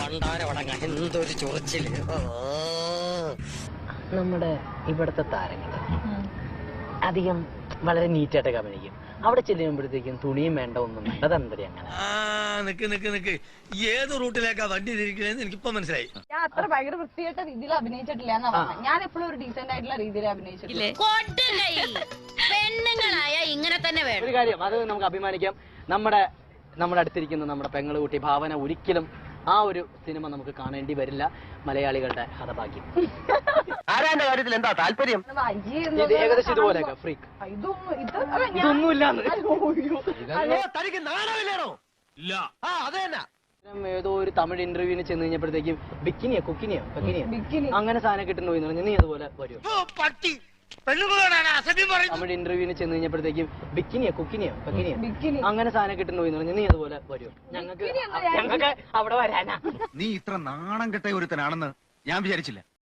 പണ്ടാരവടങ്ങ എന്തൊരു ചൊറിച്ചില്. നമ്മുടെ ഇവിടുത്തെ താരങ്ങള് അധികം വളരെ നീറ്റായിട്ടൊക്കെ അഭിനയിക്കും. അവിടെ ചെല്ലുമ്പോഴത്തേക്കും തുണിയും വേണ്ട, ഒന്നും വേണ്ട. അതെന്തര അങ്ങനെ? നിക്ക് ഏത് റൂട്ടിലേക്കാ വണ്ടി തിരിക്കണേന്ന് എനിക്കിപ്പോ മനസ്സിലായി. ഞാൻ അത്ര ഭയങ്കര വൃത്തിയായിട്ട രീതിയിൽ അഭിനയിച്ചിട്ടില്ല എന്നാ പറഞ്ഞത്. ഞാൻ എപ്പോഴും ഒരു ഡീസന്റ് ആയിട്ടുള്ള രീതിയിൽ അഭിനയിച്ചിട്ടില്ല. പെണ്ണുങ്ങളായ ഇങ്ങനെ തന്നെ വേണം. ഒരു കാര്യം, അത് നമുക്ക് അഭിമാനിക്കാം. നമ്മുടെ അടുത്തിരിക്കുന്ന നമ്മുടെ പെങ്ങളുകുട്ടി ഭാവന ഒരിക്കലും ആ ഒരു സിനിമ നമുക്ക് കാണേണ്ടി വരില്ല. മലയാളികളുടെ ഹതഭാഗ്യം. ആരാന്റെ കാര്യത്തിൽ എന്താ താല്പര്യം? ഇത് ഏകദേശം ഇതുപോലെയൊക്കെ ഫ്രീക്ക്. ഇതൊന്നുമില്ലാന്ന് തനിക്ക് നാണമില്ലേണോ? ഇല്ല. അത് തന്നെ. ഏതോ ഒരു തമിഴ് ഇന്റർവ്യൂവിന് ചെന്ന് കഴിഞ്ഞപ്പോഴത്തേക്കും ബിക്കിനിയോ കുക്കിനിയോ അങ്ങനെ സാധനം കിട്ടുന്നു എന്ന് പറഞ്ഞു. നീ അതുപോലെ വരുമോ? തമിഴ് ഇന്റർവ്യൂവിന് ചെന്ന് കഴിഞ്ഞപ്പോഴത്തേക്കും ബിക്കിനിയോ കുക്കിനിയോ അങ്ങനെ സാധനം കിട്ടുന്നു എന്ന് പറഞ്ഞു. നീ അതുപോലെ വരുമോ? ഞങ്ങൾക്ക് അവിടെ വരാനാ. നീ ഇത്ര നാണം കെട്ട ഒരുത്തനാണെന്ന് ഞാൻ വിചാരിച്ചില്ല.